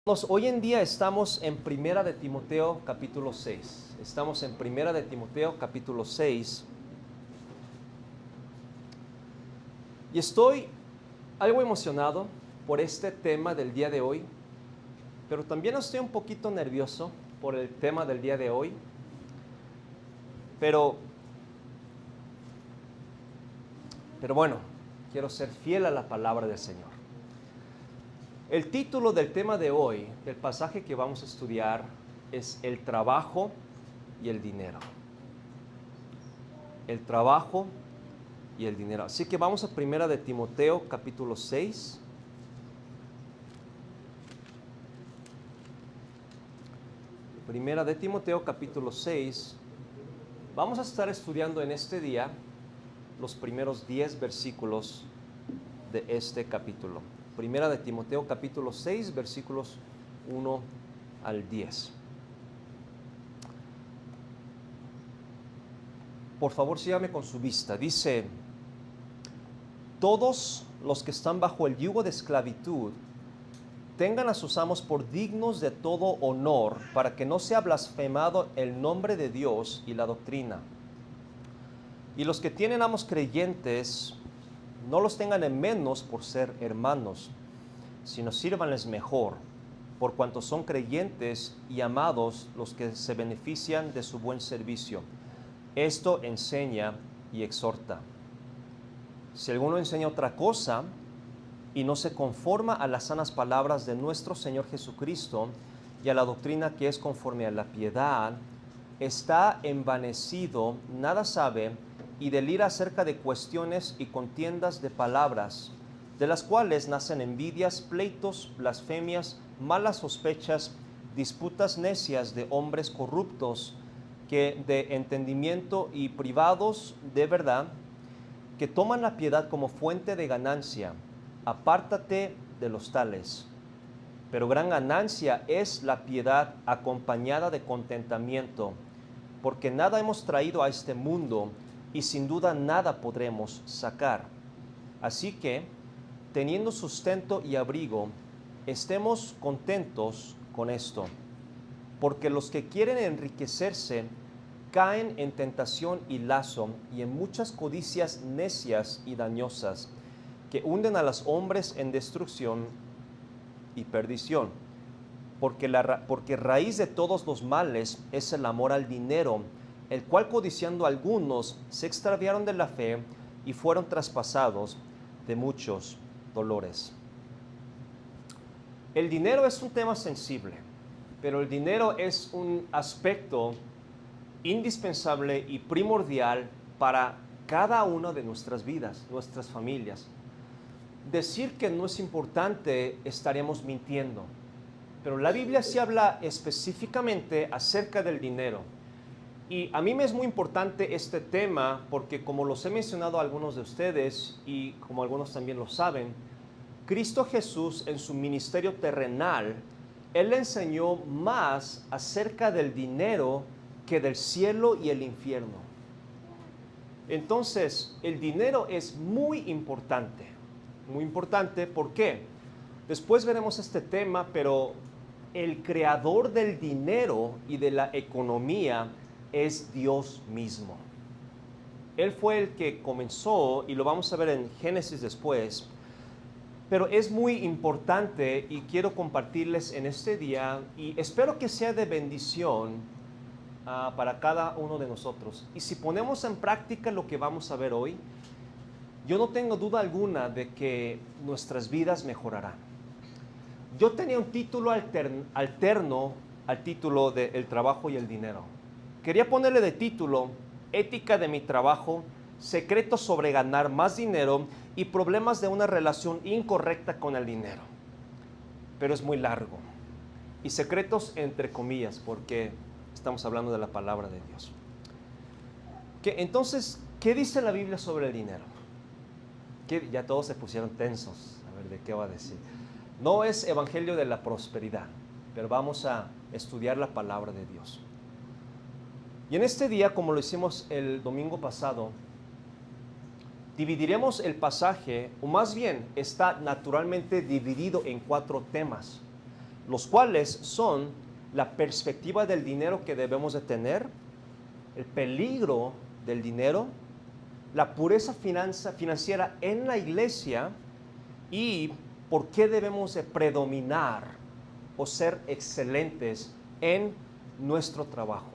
Hoy en día estamos en Primera de Timoteo capítulo 6. Estamos en Primera de Timoteo capítulo 6. Y estoy algo emocionado por este tema del día de hoy, pero también estoy un poquito nervioso por el tema del día de hoy. Pero bueno, quiero ser fiel a la palabra del Señor. El título del tema de hoy, del pasaje que vamos a estudiar, es el trabajo y el dinero. El trabajo y el dinero. Así que vamos a Primera de Timoteo, capítulo 6. Primera de Timoteo, capítulo 6. Vamos a estar estudiando en este día los primeros 10 versículos de este capítulo. Primera de Timoteo, capítulo 6, versículos 1 al 10. Por favor, sígame con su vista. Dice: todos los que están bajo el yugo de esclavitud tengan a sus amos por dignos de todo honor, para que no sea blasfemado el nombre de Dios y la doctrina. Y los que tienen amos creyentes, no los tengan en menos por ser hermanos, sino sírvanles mejor, por cuanto son creyentes y amados los que se benefician de su buen servicio. Esto enseña y exhorta. Si alguno enseña otra cosa y no se conforma a las sanas palabras de nuestro Señor Jesucristo y a la doctrina que es conforme a la piedad, está envanecido, nada sabe y delira acerca de cuestiones y contiendas de palabras, de las cuales nacen envidias, pleitos, blasfemias, malas sospechas, disputas necias de hombres corruptos, que de entendimiento y privados de verdad, que toman la piedad como fuente de ganancia. Apártate de los tales. Pero gran ganancia es la piedad acompañada de contentamiento, porque nada hemos traído a este mundo y sin duda nada podremos sacar. Así que, teniendo sustento y abrigo, estemos contentos con esto, porque los que quieren enriquecerse caen en tentación y lazo y en muchas codicias necias y dañosas, que hunden a los hombres en destrucción y perdición. Porque raíz de todos los males es el amor al dinero, el cual codiciando algunos se extraviaron de la fe y fueron traspasados de muchos dolores. El dinero es un tema sensible, pero el dinero es un aspecto indispensable y primordial para cada una de nuestras vidas, nuestras familias. Decir que no es importante estaríamos mintiendo, pero la Biblia sí habla específicamente acerca del dinero. Y a mí me es muy importante este tema porque, como los he mencionado a algunos de ustedes y como algunos también lo saben, Cristo Jesús en su ministerio terrenal, Él le enseñó más acerca del dinero que del cielo y el infierno. Entonces, el dinero es muy importante. Muy importante, ¿por qué? Después veremos este tema, pero el creador del dinero y de la economía es Dios mismo. Él fue el que comenzó, y lo vamos a ver en Génesis después, pero es muy importante y quiero compartirles en este día, y espero que sea de bendición para cada uno de nosotros. Y si ponemos en práctica lo que vamos a ver hoy, yo no tengo duda alguna de que nuestras vidas mejorarán. Yo tenía un título alterno al título de El trabajo y el dinero. Quería ponerle de título Ética de mi trabajo, secretos sobre ganar más dinero y problemas de una relación incorrecta con el dinero. Pero es muy largo. Y secretos entre comillas, porque estamos hablando de la palabra de Dios. Entonces, ¿qué dice la Biblia sobre el dinero? Ya todos se pusieron tensos. A ver, ¿de qué va a decir? No es evangelio de la prosperidad, pero vamos a estudiar la palabra de Dios. Y en este día, como lo hicimos el domingo pasado, dividiremos el pasaje, o más bien está naturalmente dividido en 4 temas. los cuales son la perspectiva del dinero que debemos de tener, el peligro del dinero, la pureza financiera en la iglesia y por qué debemos de predominar o ser excelentes en nuestro trabajo.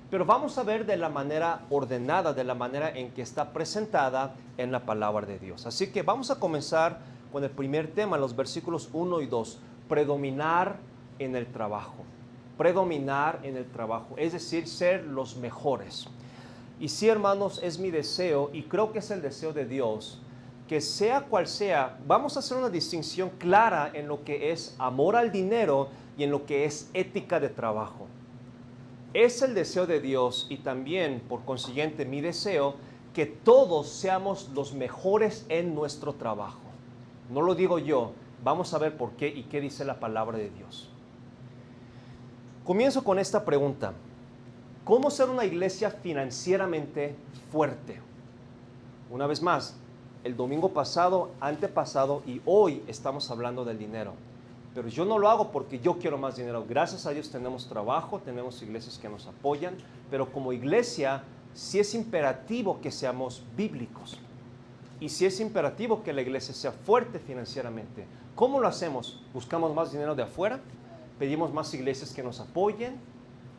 Pero vamos a ver de la manera ordenada, de la manera en que está presentada en la palabra de Dios. Así que vamos a comenzar con el primer tema, los versículos 1 y 2. Predominar en el trabajo. Predominar en el trabajo, es decir, ser los mejores. Y sí, hermanos, es mi deseo, y creo que es el deseo de Dios, que sea cual sea, vamos a hacer una distinción clara en lo que es amor al dinero y en lo que es ética de trabajo. Es el deseo de Dios y también, por consiguiente, mi deseo, que todos seamos los mejores en nuestro trabajo. No lo digo yo, vamos a ver por qué y qué dice la palabra de Dios. Comienzo con esta pregunta. ¿Cómo ser una iglesia financieramente fuerte? Una vez más, el domingo pasado, antepasado y hoy estamos hablando del dinero. Pero yo no lo hago porque yo quiero más dinero. Gracias a Dios tenemos trabajo, tenemos iglesias que nos apoyan, pero como iglesia sí es imperativo que seamos bíblicos. Y sí es imperativo que la iglesia sea fuerte financieramente. ¿Cómo lo hacemos? ¿Buscamos más dinero de afuera? ¿Pedimos más iglesias que nos apoyen?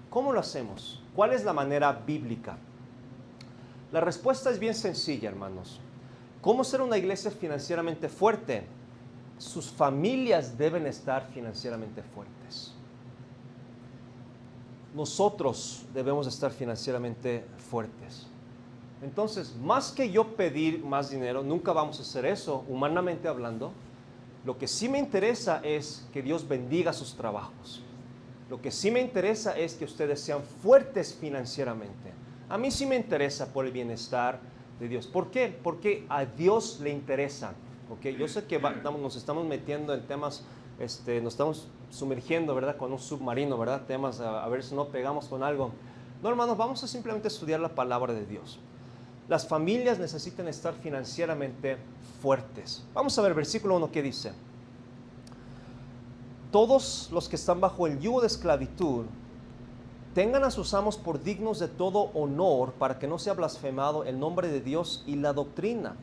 ¿Cómo lo hacemos? ¿Cuál es la manera bíblica? La respuesta es bien sencilla, hermanos. ¿Cómo ser una iglesia financieramente fuerte? Sus familias deben estar financieramente fuertes. Nosotros debemos estar financieramente fuertes. Entonces, más que yo pedir más dinero, nunca vamos a hacer eso, humanamente hablando. Lo que sí me interesa es que Dios bendiga sus trabajos. Lo que sí me interesa es que ustedes sean fuertes financieramente. A mí sí me interesa por el bienestar de Dios. ¿Por qué? Porque a Dios le interesa. ¿Okay? Yo sé que nos estamos metiendo en temas, nos estamos sumergiendo, ¿verdad? Con un submarino, ¿verdad? Temas, a ver si no pegamos con algo. No, hermanos, vamos a simplemente estudiar la palabra de Dios. Las familias necesitan estar financieramente fuertes. Vamos a ver versículo 1, ¿qué dice? Todos los que están bajo el yugo de esclavitud tengan a sus amos por dignos de todo honor, para que no sea blasfemado el nombre de Dios y la doctrina.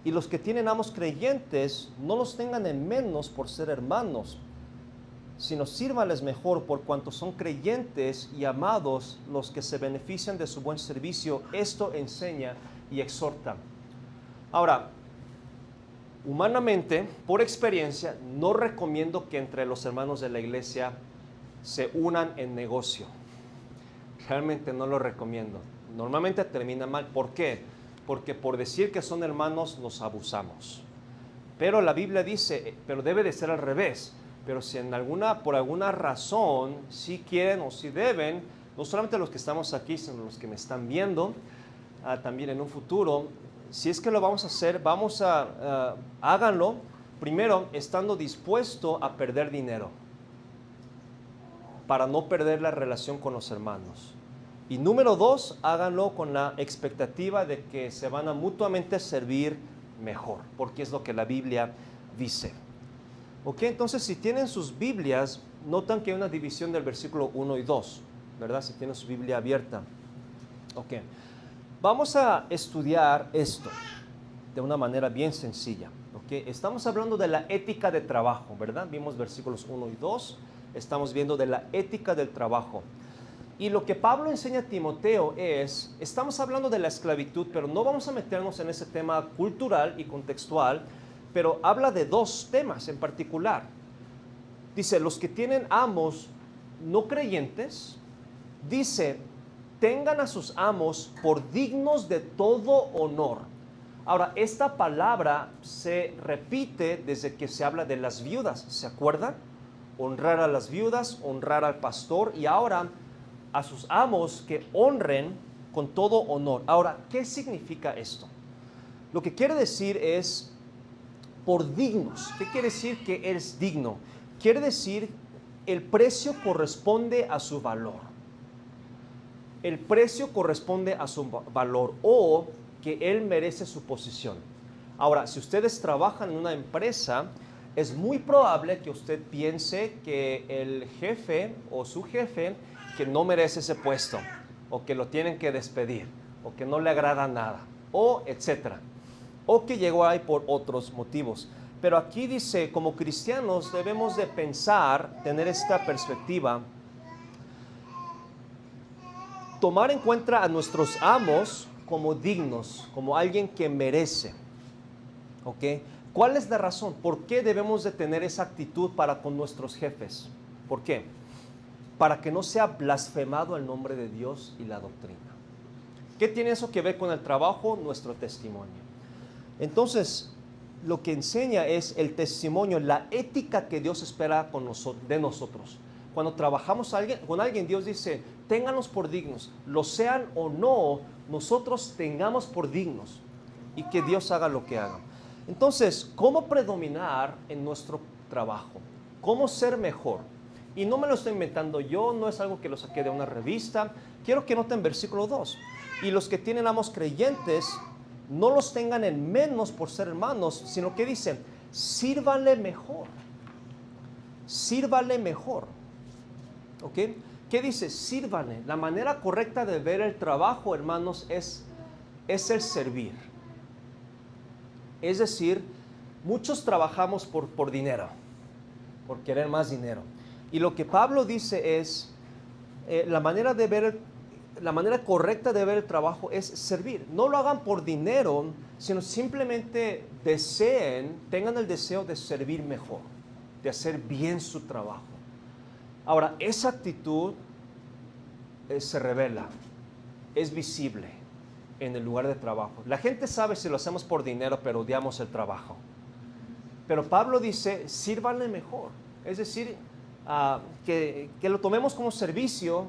Y los que tienen amos creyentes, no los tengan en menos por ser hermanos, sino sírvales mejor por cuanto son creyentes y amados los que se benefician de su buen servicio. Esto enseña y exhorta. Ahora, humanamente, por experiencia, no recomiendo que entre los hermanos de la iglesia se unan en negocio. Realmente no lo recomiendo. Normalmente termina mal. ¿Por qué? Porque por decir que son hermanos nos abusamos. Pero la Biblia dice, pero debe de ser al revés. Pero si por alguna razón, si quieren o si deben, no solamente los que estamos aquí, sino los que me están viendo, también en un futuro, si es que lo vamos a hacer, háganlo, primero, estando dispuesto a perder dinero, para no perder la relación con los hermanos. Y número 2, háganlo con la expectativa de que se van a mutuamente servir mejor, porque es lo que la Biblia dice. Ok, entonces si tienen sus Biblias, notan que hay una división del versículo 1 y 2, ¿verdad? Si tienen su Biblia abierta. Ok, vamos a estudiar esto de una manera bien sencilla. Ok, estamos hablando de la ética de trabajo, ¿verdad? Vimos versículos 1 y 2, estamos viendo de la ética del trabajo. Y lo que Pablo enseña a Timoteo estamos hablando de la esclavitud, pero no vamos a meternos en ese tema cultural y contextual, pero habla de dos temas en particular. Dice, los que tienen amos no creyentes, dice, tengan a sus amos por dignos de todo honor. Ahora, esta palabra se repite desde que se habla de las viudas, ¿se acuerdan? Honrar a las viudas, honrar al pastor y ahora a sus amos que honren con todo honor. Ahora, ¿qué significa esto? Lo que quiere decir es por dignos. ¿Qué quiere decir que eres digno? Quiere decir el precio corresponde a su valor. El precio corresponde a su valor o que él merece su posición. Ahora, si ustedes trabajan en una empresa, es muy probable que usted piense que el jefe o su jefe que no merece ese puesto, o que lo tienen que despedir, o que no le agrada nada, o etcétera, o que llegó ahí por otros motivos. Pero aquí dice, como cristianos debemos de pensar, tener esta perspectiva, tomar en cuenta a nuestros amos como dignos, como alguien que merece. ¿Ok? ¿Cuál es la razón? ¿Por qué debemos de tener esa actitud para con nuestros jefes? ¿Por qué? Para que no sea blasfemado el nombre de Dios y la doctrina. ¿Qué tiene eso que ver con el trabajo? Nuestro testimonio. Entonces, lo que enseña es el testimonio, la ética que Dios espera de nosotros. Cuando trabajamos con alguien, Dios dice, ténganos por dignos, lo sean o no, nosotros tengamos por dignos y que Dios haga lo que haga. Entonces, ¿cómo predominar en nuestro trabajo? ¿Cómo ser mejor? Y no me lo estoy inventando yo, no es algo que lo saqué de una revista. Quiero que noten versículo 2. Y los que tienen amos creyentes, no los tengan en menos por ser hermanos, sino que dicen, sírvanle mejor. Sírvanle mejor. ¿Ok? ¿Qué dice? Sírvanle. La manera correcta de ver el trabajo, hermanos, es el servir. Es decir, muchos trabajamos por dinero, por querer más dinero. Y lo que Pablo dice es, la manera correcta de ver el trabajo es servir. No lo hagan por dinero, sino simplemente tengan el deseo de servir mejor, de hacer bien su trabajo. Ahora, esa actitud se revela, es visible en el lugar de trabajo. La gente sabe si lo hacemos por dinero, pero odiamos el trabajo. Pero Pablo dice, sírvanle mejor. Es decir, que lo tomemos como servicio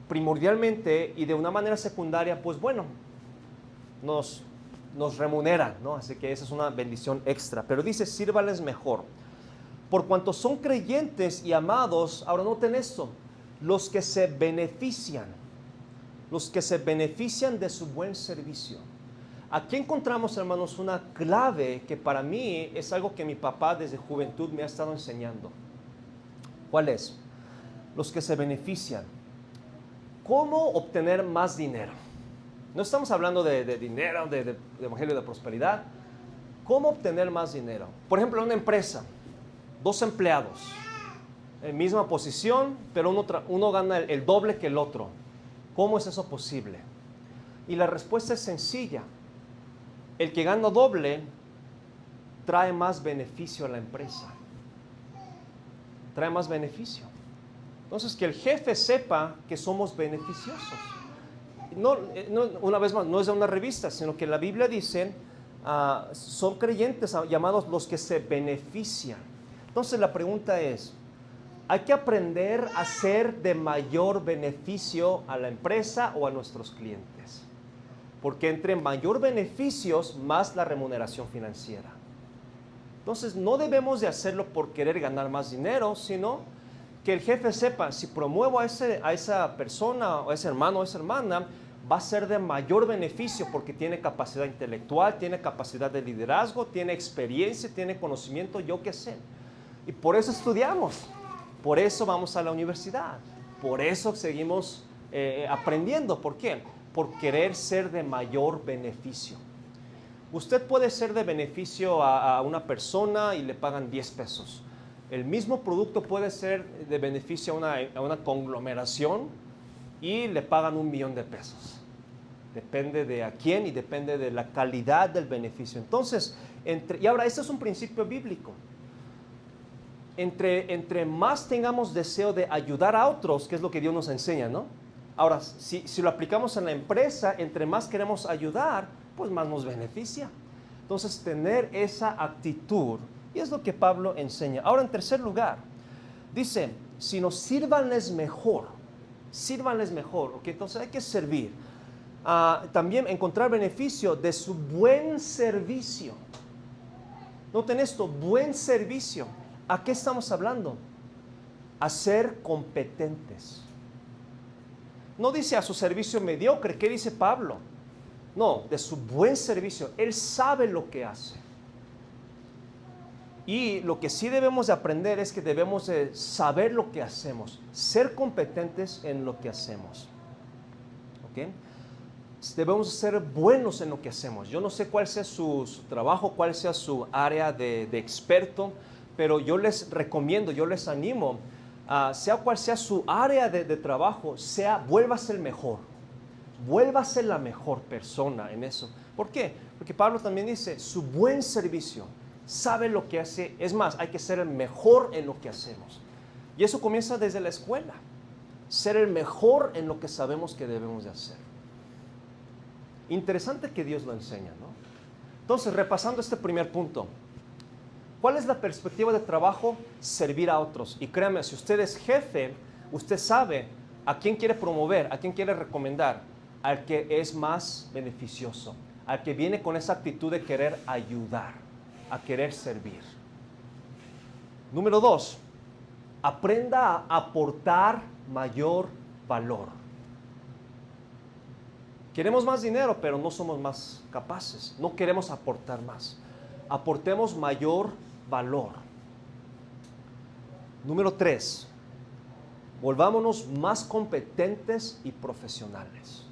primordialmente y de una manera secundaria, pues bueno, nos remuneran, ¿no? Así que esa es una bendición extra. Pero dice, sírvanles mejor. Por cuanto son creyentes y amados, ahora noten esto, los que se benefician de su buen servicio. Aquí encontramos, hermanos, una clave que para mí es algo que mi papá desde juventud me ha estado enseñando. ¿Cuál es? Los que se benefician. ¿Cómo obtener más dinero? No estamos hablando de dinero, de evangelio de prosperidad. ¿Cómo obtener más dinero? Por ejemplo, en una empresa, 2 empleados, en misma posición, pero uno gana el doble que el otro. ¿Cómo es eso posible? Y la respuesta es sencilla. El que gana doble trae más beneficio a la empresa. Trae más beneficio. Entonces, que el jefe sepa que somos beneficiosos. No, una vez más, no es de una revista, sino que la Biblia dice, son creyentes llamados los que se benefician. Entonces, la pregunta es, hay que aprender a ser de mayor beneficio a la empresa o a nuestros clientes. Porque entre mayor beneficios, más la remuneración financiera. Entonces, no debemos de hacerlo por querer ganar más dinero, sino que el jefe sepa, si promuevo a esa persona, o a ese hermano o esa hermana, va a ser de mayor beneficio porque tiene capacidad intelectual, tiene capacidad de liderazgo, tiene experiencia, tiene conocimiento, yo qué sé. Y por eso estudiamos, por eso vamos a la universidad, por eso seguimos aprendiendo. ¿Por qué? Por querer ser de mayor beneficio. Usted puede ser de beneficio a una persona y le pagan 10 pesos. El mismo producto puede ser de beneficio a una conglomeración y le pagan 1,000,000 de pesos. Depende de a quién y depende de la calidad del beneficio. Entonces, y ahora, este es un principio bíblico. Entre más tengamos deseo de ayudar a otros, que es lo que Dios nos enseña, ¿no? Ahora, si lo aplicamos en la empresa, entre más queremos ayudar, pues más nos beneficia. Entonces, tener esa actitud, y es lo que Pablo enseña. Ahora, en tercer lugar, dice, sino sírvanles mejor. Sírvanles mejor, ¿ok? Entonces hay que servir. También encontrar beneficio de su buen servicio. Noten esto, buen servicio. ¿A qué estamos hablando? A ser competentes. No dice a su servicio mediocre. ¿Qué dice Pablo? No, de su buen servicio. Él sabe lo que hace. Y lo que sí debemos de aprender es que debemos de saber lo que hacemos, ser competentes en lo que hacemos. ¿Ok? Debemos ser buenos en lo que hacemos. Yo no sé cuál sea su trabajo, cuál sea su área de experto, pero yo les recomiendo, yo les animo, sea cual sea su área de trabajo, vuélvase el mejor. Vuélvase la mejor persona en eso. ¿Por qué? Porque Pablo también dice, su buen servicio, sabe lo que hace. Es más, hay que ser el mejor en lo que hacemos. Y eso comienza desde la escuela. Ser el mejor en lo que sabemos que debemos de hacer. Interesante que Dios lo enseña, ¿no? Entonces, repasando este primer punto, ¿cuál es la perspectiva de trabajo? Servir a otros. Y créame, si usted es jefe, usted sabe a quién quiere promover, a quién quiere recomendar, al que es más beneficioso, al que viene con esa actitud de querer ayudar, a querer servir. Número 2, aprenda a aportar mayor valor. Queremos más dinero, pero no somos más capaces. No queremos aportar más. Aportemos mayor valor. Número 3, volvámonos más competentes y profesionales.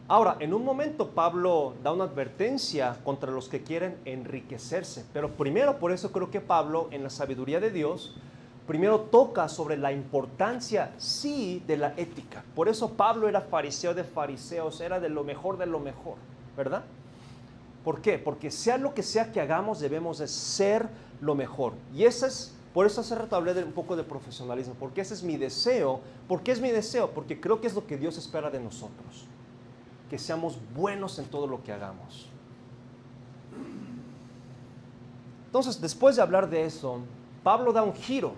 Ahora, en un momento Pablo da una advertencia contra los que quieren enriquecerse. Pero primero, por eso creo que Pablo, en la sabiduría de Dios, primero toca sobre la importancia, sí, de la ética. Por eso Pablo era fariseo de fariseos, era de lo mejor, ¿verdad? ¿Por qué? Porque sea lo que sea que hagamos, debemos de ser lo mejor. Y por eso hace rato hablé un poco de profesionalismo, porque ese es mi deseo. ¿Por qué es mi deseo? Porque creo que es lo que Dios espera de nosotros. Que seamos buenos en todo lo que hagamos. Entonces, después de hablar de eso, Pablo da un giro.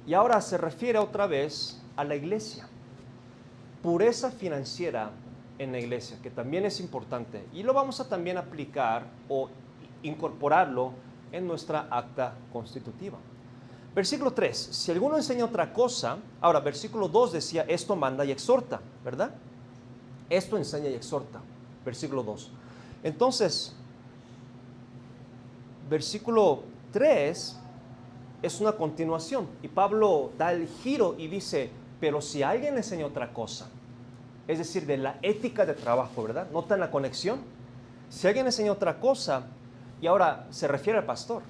Y ahora se refiere otra vez a la iglesia. Pureza financiera en la iglesia, que también es importante. Y lo vamos a también aplicar o incorporarlo en nuestra acta constitutiva. Versículo 3, si alguno enseña otra cosa, ahora versículo 2 decía, esto manda y exhorta, ¿verdad? Esto enseña y exhorta, versículo 2. Entonces, versículo 3 es una continuación. Y Pablo da el giro y dice, pero si alguien enseña otra cosa, es decir, de la ética de trabajo, ¿verdad? ¿Notan la conexión? Si alguien enseña otra cosa, y ahora se refiere al pastor,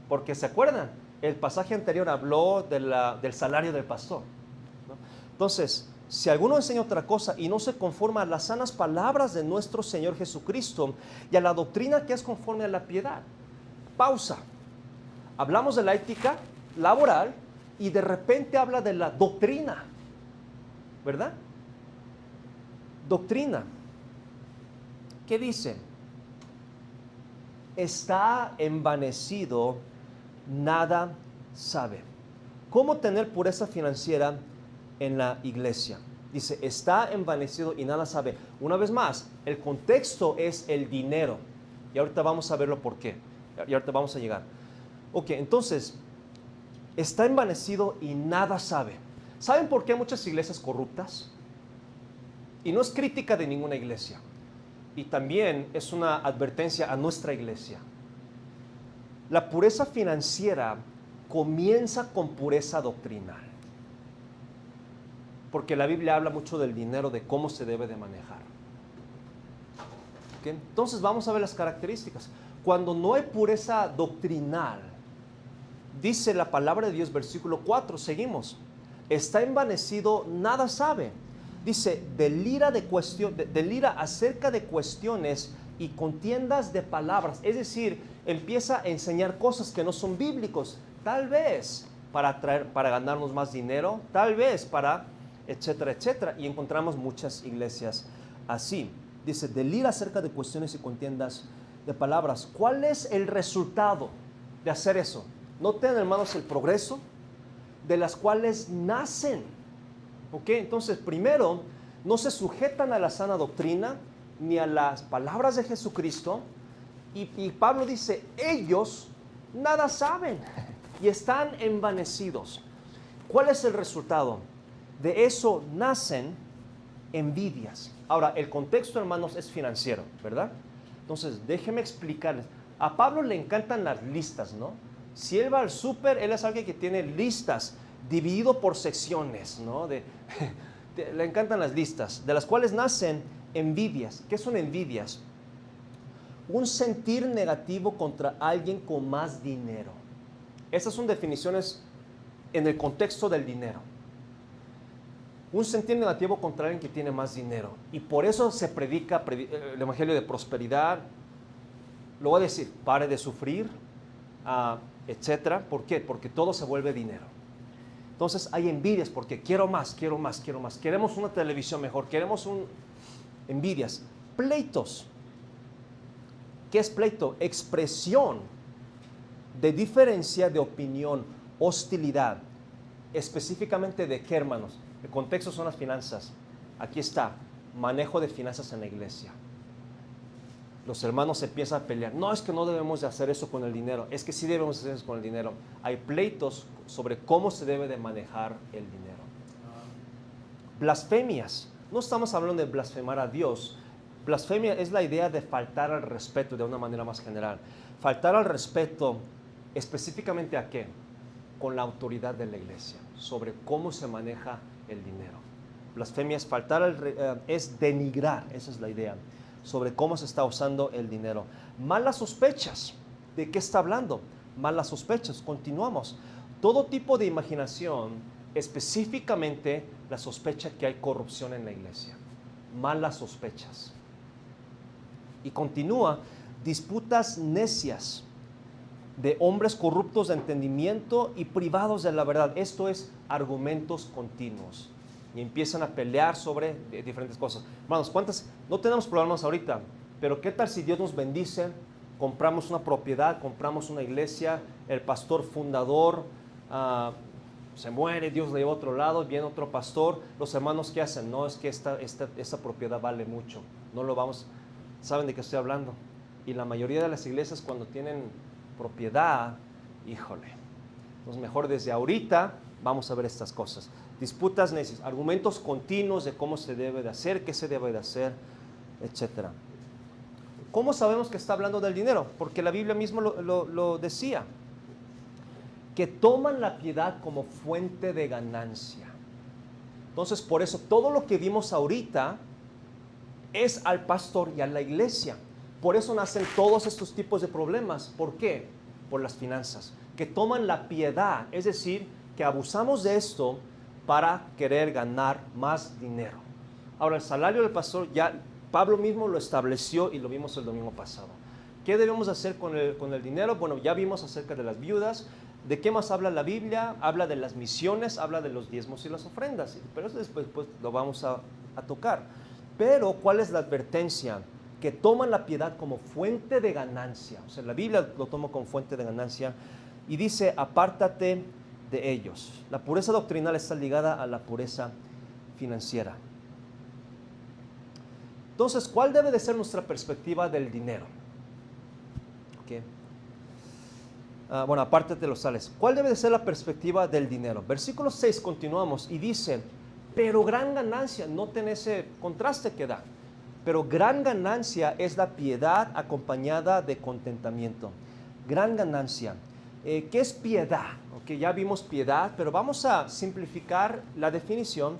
porque ¿se acuerdan? El pasaje anterior habló del salario del pastor, ¿no? Entonces, si alguno enseña otra cosa y no se conforma a las sanas palabras de nuestro Señor Jesucristo y a la doctrina que es conforme a la piedad. Pausa. Hablamos de la ética laboral y de repente habla de la doctrina, ¿verdad? Doctrina. ¿Qué dice? Está envanecido, nada sabe. ¿Cómo tener pureza financiera en la iglesia? Dice, está envanecido y nada sabe. Una vez más, el contexto es el dinero. Y ahorita vamos a verlo por qué. Y ahorita vamos a llegar. Ok, entonces, está envanecido y nada sabe. ¿Saben por qué hay muchas iglesias corruptas? Y no es crítica de ninguna iglesia. Y también es una advertencia a nuestra iglesia. La pureza financiera comienza con pureza doctrinal. Porque la Biblia habla mucho del dinero, de cómo se debe de manejar. ¿Okay? Entonces vamos a ver las características. Cuando no hay pureza doctrinal, dice la palabra de Dios, versículo 4, seguimos. Está envanecido, nada sabe. Dice, delira acerca de cuestiones y contiendas de palabras. Es decir, empieza a enseñar cosas que no son bíblicos. Tal vez para ganarnos más dinero, tal vez para etcétera, etcétera. Y encontramos muchas iglesias así. Dice, delira acerca de cuestiones y contiendas de palabras. ¿Cuál es el resultado de hacer eso? Noten, hermanos, el progreso de las cuales nacen. ¿Ok? Entonces, primero, no se sujetan a la sana doctrina ni a las palabras de Jesucristo. Y Pablo dice, ellos nada saben y están envanecidos. ¿Cuál es el resultado? De eso nacen envidias. Ahora, el contexto, hermanos, es financiero, ¿verdad? Entonces, déjenme explicarles. A Pablo le encantan las listas, ¿no? Si él va al súper, él es alguien que tiene listas, dividido por secciones, ¿no? Le encantan las listas, de las cuales nacen envidias. ¿Qué son envidias? Un sentir negativo contra alguien con más dinero. Estas son definiciones en el contexto del dinero. Un sentir negativo contra alguien que tiene más dinero. Y por eso se predica el evangelio de prosperidad. Lo voy a decir, pare de sufrir, etcétera. ¿Por qué? Porque todo se vuelve dinero. Entonces hay envidias porque quiero más, quiero más, quiero más. Queremos una televisión mejor, queremos envidias. Pleitos. ¿Qué es pleito? Expresión de diferencia de opinión, hostilidad. Específicamente de qué, hermanos. El contexto son las finanzas. Aquí está, manejo de finanzas en la iglesia. Los hermanos se empiezan a pelear. No, es que no debemos de hacer eso con el dinero. Es que sí debemos hacer eso con el dinero. Hay pleitos sobre cómo se debe de manejar el dinero. Blasfemias. No estamos hablando de blasfemar a Dios. Blasfemia es la idea de faltar al respeto de una manera más general. Faltar al respeto específicamente ¿a qué? Con la autoridad de la iglesia, sobre cómo se maneja el dinero. Blasfemia es es denigrar, esa es la idea, sobre cómo se está usando el dinero. Malas sospechas. ¿De qué está hablando? Malas sospechas. Continuamos. Todo tipo de imaginación, específicamente la sospecha que hay corrupción en la iglesia. Malas sospechas. Y continúa, disputas necias de hombres corruptos de entendimiento y privados de la verdad. Esto es argumentos continuos. Y empiezan a pelear sobre diferentes cosas. Hermanos, no tenemos problemas ahorita, pero ¿qué tal si Dios nos bendice? Compramos una propiedad, compramos una iglesia, el pastor fundador se muere, Dios le lleva a otro lado, viene otro pastor. Los hermanos, ¿qué hacen? No, es que esta propiedad vale mucho. No lo vamos... ¿Saben de qué estoy hablando? Y la mayoría de las iglesias cuando tienen propiedad, híjole. Entonces mejor desde ahorita vamos a ver estas cosas. Disputas necias, argumentos continuos de cómo se debe de hacer, qué se debe de hacer, etc. ¿Cómo sabemos que está hablando del dinero? Porque la Biblia mismo lo decía. Que toman la piedad como fuente de ganancia. Entonces por eso todo lo que vimos ahorita es al pastor y a la iglesia. Por eso nacen todos estos tipos de problemas. ¿Por qué? Por las finanzas. Que toman la piedad, es decir, que abusamos de esto para querer ganar más dinero. Ahora, el salario del pastor, ya Pablo mismo lo estableció y lo vimos el domingo pasado. ¿Qué debemos hacer con el dinero? Bueno, ya vimos acerca de las viudas. ¿De qué más habla la Biblia? Habla de las misiones, habla de los diezmos y las ofrendas. Pero eso después lo vamos a tocar. Pero, ¿cuál es la advertencia? Que toman la piedad como fuente de ganancia. O sea, la Biblia lo toma como fuente de ganancia y dice, apártate de ellos. La pureza doctrinal está ligada a la pureza financiera. Entonces, ¿cuál debe de ser nuestra perspectiva del dinero? Okay. Bueno, apártate de los sales. ¿Cuál debe de ser la perspectiva del dinero? Versículo 6, continuamos y dice, pero gran ganancia, noten ese contraste que da. Pero gran ganancia es la piedad acompañada de contentamiento. Gran ganancia. ¿Qué es piedad? Okay, ya vimos piedad, pero vamos a simplificar la definición.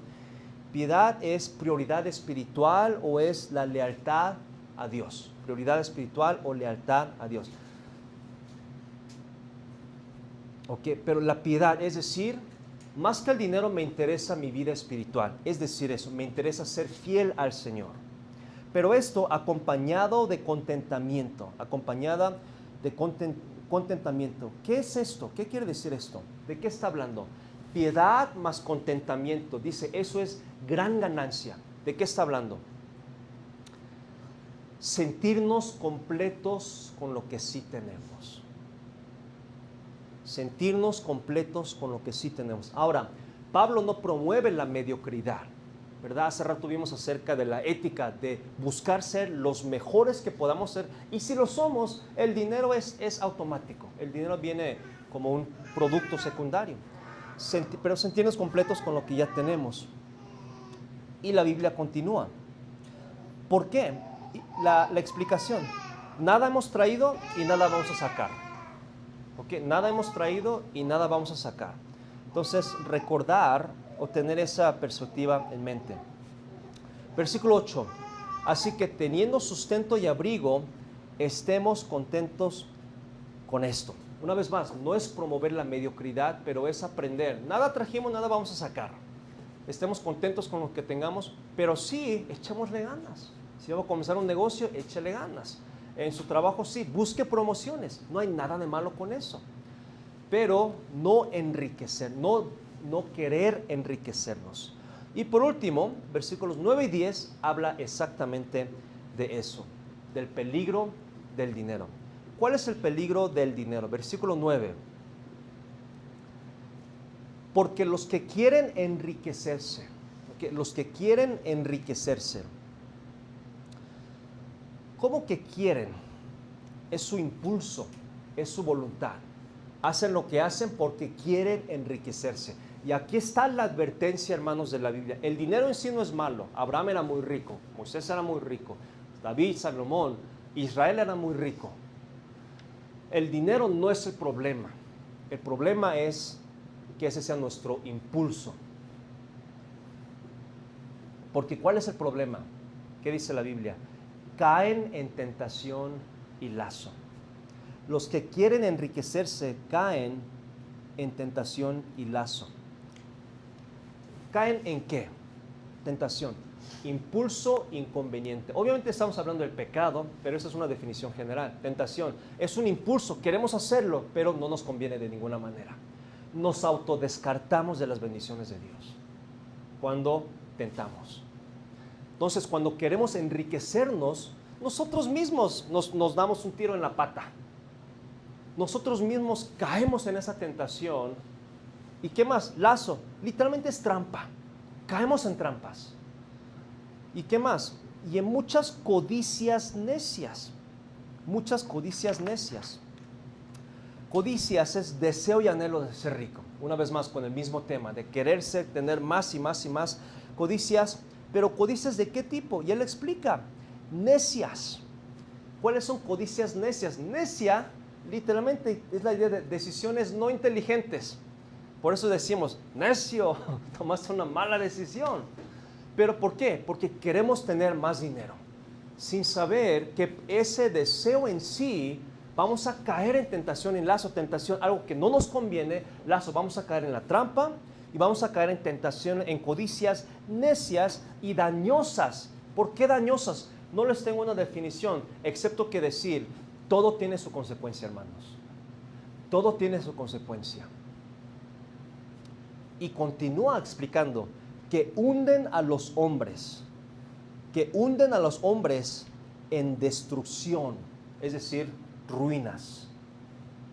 Piedad es prioridad espiritual o es la lealtad a Dios. Prioridad espiritual o lealtad a Dios. Okay, pero la piedad, es decir, más que el dinero me interesa mi vida espiritual. Es decir, eso, me interesa ser fiel al Señor. Pero esto acompañado de contentamiento, acompañada de contentamiento. ¿Qué es esto? ¿Qué quiere decir esto? ¿De qué está hablando? Piedad más contentamiento. Dice, eso es gran ganancia. ¿De qué está hablando? Sentirnos completos con lo que sí tenemos. Sentirnos completos con lo que sí tenemos. Ahora, Pablo no promueve la mediocridad, ¿verdad? Hace rato vimos acerca de la ética de buscar ser los mejores que podamos ser. Y si lo somos, el dinero es automático. El dinero viene como un producto secundario. Pero sentirnos completos con lo que ya tenemos. Y la Biblia continúa. ¿Por qué? La explicación. Nada hemos traído y nada vamos a sacar. ¿Ok? Nada hemos traído y nada vamos a sacar. Entonces, recordar o tener esa perspectiva en mente. Versículo 8. Así que teniendo sustento y abrigo, estemos contentos con esto. Una vez más, no es promover la mediocridad, pero es aprender. Nada trajimos, nada vamos a sacar. Estemos contentos con lo que tengamos, pero sí, echémosle ganas. Si vamos a comenzar un negocio, échale ganas. En su trabajo, sí, busque promociones. No hay nada de malo con eso. Pero no enriquecer, no querer enriquecernos. Y por último, versículos 9 y 10 habla exactamente de eso, del peligro del dinero. ¿Cuál es el peligro del dinero? Versículo 9. Porque los que quieren enriquecerse, los que quieren enriquecerse, ¿cómo que quieren? Es su impulso, es su voluntad. Hacen lo que hacen porque quieren enriquecerse. Y aquí está la advertencia, hermanos, de la Biblia. El dinero en sí no es malo. Abraham era muy rico, Moisés era muy rico, David, Salomón, Israel era muy rico. El dinero no es el problema. El problema es que ese sea nuestro impulso. Porque ¿cuál es el problema? ¿Qué dice la Biblia? Caen en tentación y lazo. Los que quieren enriquecerse caen en tentación y lazo. ¿Caen en qué? Tentación. Impulso inconveniente. Obviamente estamos hablando del pecado, pero esa es una definición general. Tentación es un impulso, queremos hacerlo, pero no nos conviene de ninguna manera. Nos autodescartamos de las bendiciones de Dios cuando tentamos. Entonces, cuando queremos enriquecernos, nosotros mismos nos damos un tiro en la pata. Nosotros mismos caemos en esa tentación. ¿Y qué más? Lazo. Literalmente es trampa. Caemos en trampas. ¿Y qué más? Y en muchas codicias necias. Muchas codicias necias. Codicias es deseo y anhelo de ser rico. Una vez más con el mismo tema, de querer tener más y más y más. Codicias, pero codicias ¿de qué tipo? Y él explica. Necias. ¿Cuáles son codicias necias? Necia, literalmente, es la idea de decisiones no inteligentes. Por eso decimos, necio, tomaste una mala decisión. ¿Pero por qué? Porque queremos tener más dinero, sin saber que ese deseo en sí, vamos a caer en tentación, en lazo, tentación, algo que no nos conviene, lazo, vamos a caer en la trampa y vamos a caer en tentación, en codicias necias y dañosas. ¿Por qué dañosas? No les tengo una definición, excepto que decir, todo tiene su consecuencia, hermanos. Todo tiene su consecuencia. Y continúa explicando que hunden a los hombres en destrucción, es decir, ruinas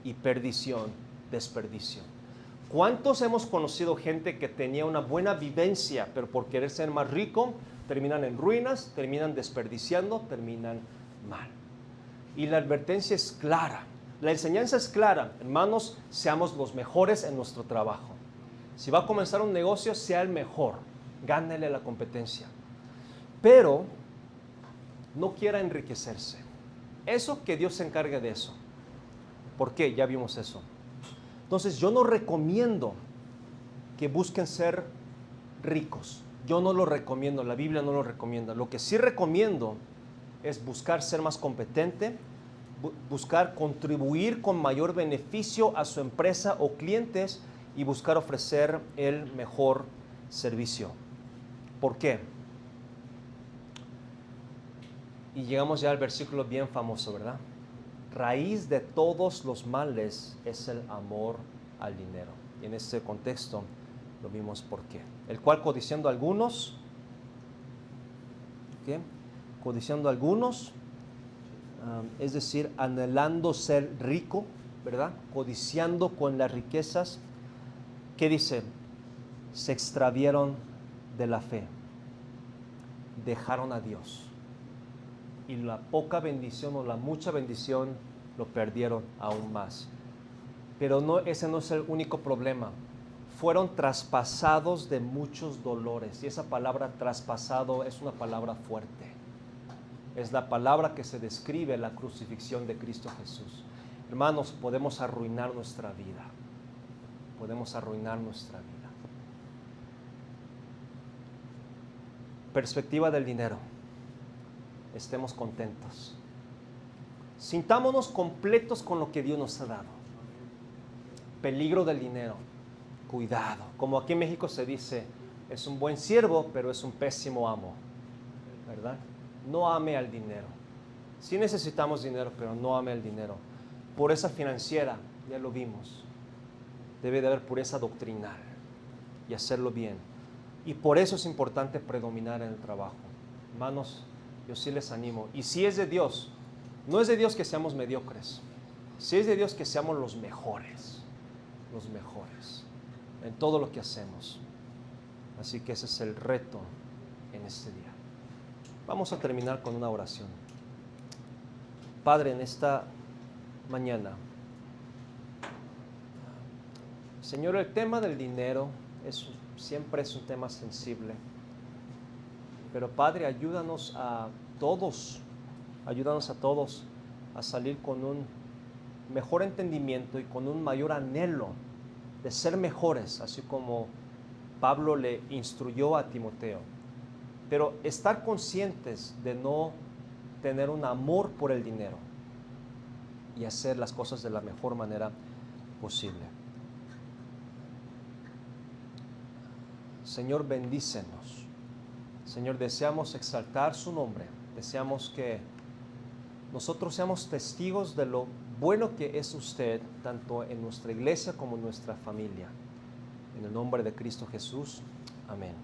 y perdición, desperdicio. ¿Cuántos hemos conocido gente que tenía una buena vivencia, pero por querer ser más rico, terminan en ruinas, terminan desperdiciando, terminan mal? Y la advertencia es clara, la enseñanza es clara. Hermanos, seamos los mejores en nuestro trabajo. Si va a comenzar un negocio, sea el mejor. Gánele la competencia. Pero no quiera enriquecerse. Eso, que Dios se encargue de eso. ¿Por qué? Ya vimos eso. Entonces, yo no recomiendo que busquen ser ricos. Yo no lo recomiendo. La Biblia no lo recomienda. Lo que sí recomiendo es buscar ser más competente, buscar contribuir con mayor beneficio a su empresa o clientes y buscar ofrecer el mejor servicio. ¿Por qué? Y llegamos ya al versículo bien famoso, ¿verdad? Raíz de todos los males es el amor al dinero. Y en este contexto lo vimos por qué. El cual codiciando a algunos, ¿qué? Codiciando a algunos, es decir, anhelando ser rico, ¿verdad? Codiciando con las riquezas. ¿Qué dice? Se extraviaron de la fe, dejaron a Dios, y la poca bendición o la mucha bendición lo perdieron aún más. Pero no, ese no es el único problema. Fueron traspasados de muchos dolores, y esa palabra traspasado es una palabra fuerte. es la palabra que se describe la crucifixión de Cristo Jesús. Hermanos, podemos arruinar nuestra vida. Podemos arruinar nuestra vida. Perspectiva del dinero. Estemos contentos. Sintámonos completos con lo que Dios nos ha dado. Peligro del dinero. Cuidado. Como aquí en México se dice, es un buen siervo, pero es un pésimo amo. ¿Verdad? No ame al dinero. Sí necesitamos dinero, pero no ame al dinero. Pureza financiera, ya lo vimos. Debe de haber pureza doctrinal y hacerlo bien. Y por eso es importante predominar en el trabajo. Hermanos, yo sí les animo. Y si es de Dios, no es de Dios que seamos mediocres. Si es de Dios que seamos los mejores en todo lo que hacemos. Así que ese es el reto en este día. Vamos a terminar con una oración. Padre, en esta mañana, Señor, el tema del dinero siempre es un tema sensible. Pero Padre, ayúdanos a todos a salir con un mejor entendimiento y con un mayor anhelo de ser mejores, así como Pablo le instruyó a Timoteo. Pero estar conscientes de no tener un amor por el dinero y hacer las cosas de la mejor manera posible. Señor, bendícenos. Señor, deseamos exaltar su nombre. Deseamos que nosotros seamos testigos de lo bueno que es usted, tanto en nuestra iglesia como en nuestra familia. En el nombre de Cristo Jesús. Amén.